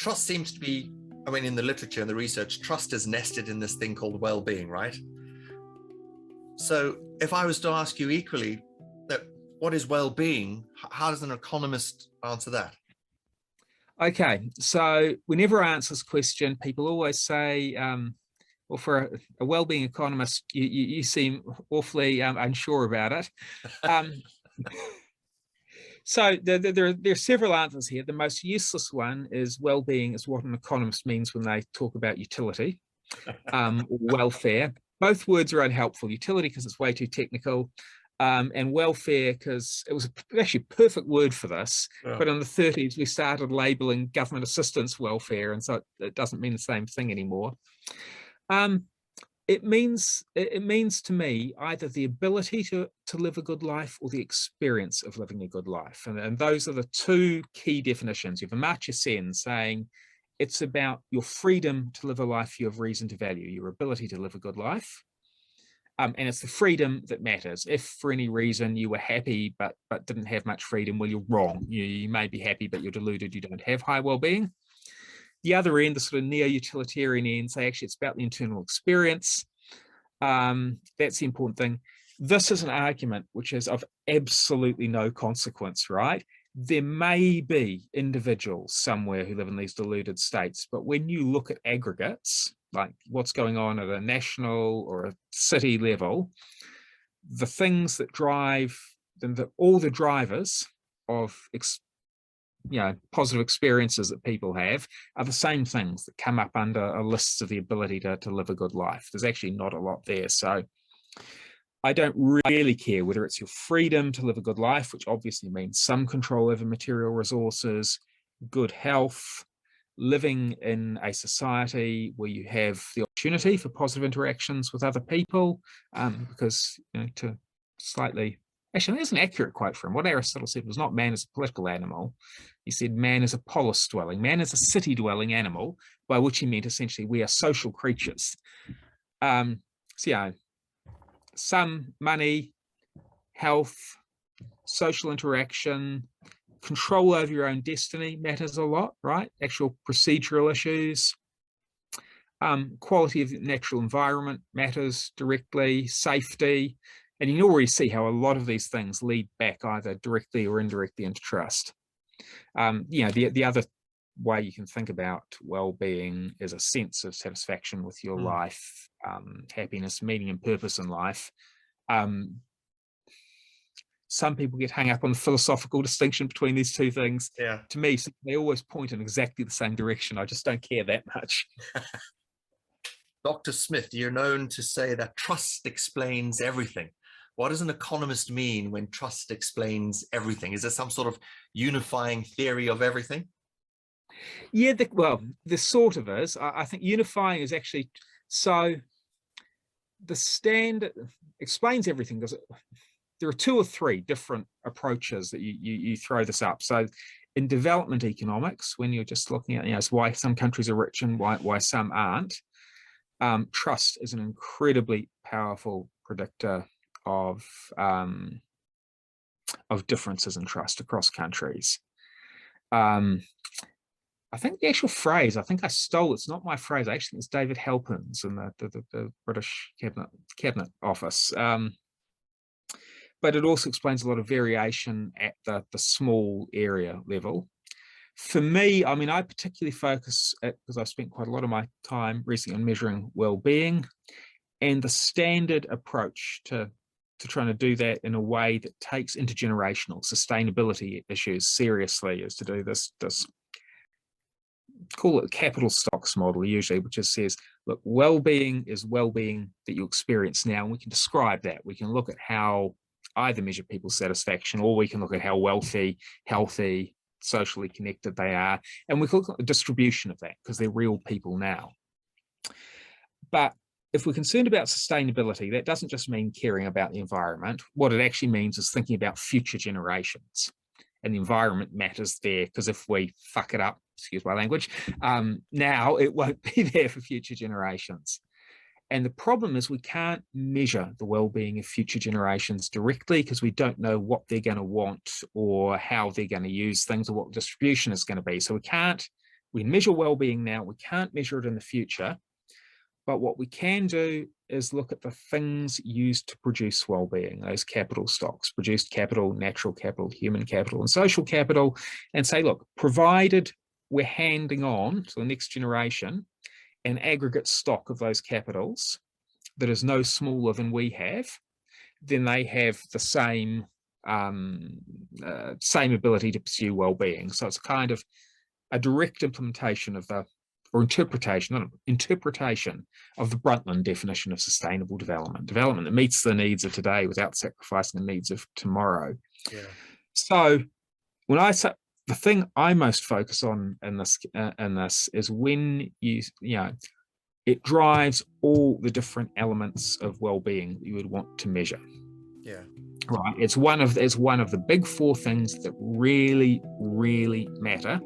trust seems to be, I mean, in the literature and the research, trust is nested in this thing called well-being, right? So if I was to ask you equally, that what is well-being, how does an economist answer that? Okay, so whenever I answer this question, people always say, well, for a well-being economist, you seem awfully unsure about it. So there are several answers here. The most useless one is well-being is what an economist means when they talk about utility, or welfare. Both words are unhelpful. Utility because it's way too technical, and welfare because it was actually a perfect word for this. Yeah. But in the 30s, we started labeling government assistance welfare, and so it doesn't mean the same thing anymore. It means to me either the ability to live a good life or the experience of living a good life. And those are the two key definitions. You have Amartya Sen saying it's about your freedom to live a life you have reason to value, your ability to live a good life. And it's the freedom that matters. If for any reason you were happy but didn't have much freedom, well, you're wrong. You may be happy, but you're deluded. You don't have high well-being. The other end, the sort of neo-utilitarian end, say actually it's about the internal experience. That's the important thing. This is an argument which is of absolutely no consequence, right? There may be individuals somewhere who live in these deluded states, but when you look at aggregates, like what's going on at a national or a city level, the things that drive them, all the drivers of positive experiences that people have are the same things that come up under a list of the ability to live a good life. There's actually not a lot there. So I don't really care whether it's your freedom to live a good life, which obviously means some control over material resources, good health, living in a society where you have the opportunity for positive interactions with other people, because to slightly actually, there's an accurate quote from him. What Aristotle said was not man is a political animal. He said man is a polis dwelling. Man is a city dwelling animal, by which he meant essentially we are social creatures. Some money, health, social interaction, control over your own destiny matters a lot, right? Actual procedural issues. Quality of the natural environment matters directly, safety. And you can already see how a lot of these things lead back either directly or indirectly into trust. The other way you can think about well-being is a sense of satisfaction with your life, happiness, meaning and purpose in life. Some people get hung up on the philosophical distinction between these two things. Yeah. To me, they always point in exactly the same direction. I just don't care that much. Dr. Smith, you're known to say that trust explains everything. What does an economist mean when trust explains everything? Is there some sort of unifying theory of everything? Yeah, there sort of is. I think unifying is actually, so the standard explains everything because there are two or three different approaches that you throw this up. So in development economics, when you're just looking at why some countries are rich and why some aren't, trust is an incredibly powerful predictor of differences in trust across countries. I think the actual phrase, I think I stole, it's not my phrase, actually it's David Halpin's in the British Cabinet Office. But it also explains a lot of variation at the small area level. For me, I mean, I particularly focus because I've spent quite a lot of my time recently on measuring well-being, and the standard approach to trying to do that in a way that takes intergenerational sustainability issues seriously is to do this call it the capital stocks model usually, which just says, look, well-being is well-being that you experience now, and we can describe that. We can look at how either measure people's satisfaction, or we can look at how wealthy, healthy, socially connected they are, and we can look at the distribution of that because they're real people now. But if we're concerned about sustainability, that doesn't just mean caring about the environment. What it actually means is thinking about future generations. And the environment matters there, because if we fuck it up, excuse my language, now it won't be there for future generations. And the problem is we can't measure the well-being of future generations directly because we don't know what they're going to want or how they're going to use things or what distribution is going to be. So we can't We measure well-being now, we can't measure it in the future, but what we can do is look at the things used to produce well-being, those capital stocks, produced capital, natural capital, human capital, and social capital, and say, look, provided we're handing on to the next generation an aggregate stock of those capitals that is no smaller than we have, then they have the same ability to pursue well-being. So it's kind of a direct implementation of the, or interpretation of the Brundtland definition of sustainable development that meets the needs of today without sacrificing the needs of tomorrow. Yeah. So when I say, the thing I most focus on in this is when it drives all the different elements of well-being that you would want to measure. Yeah. Right. It's one of the big four things that really, really matter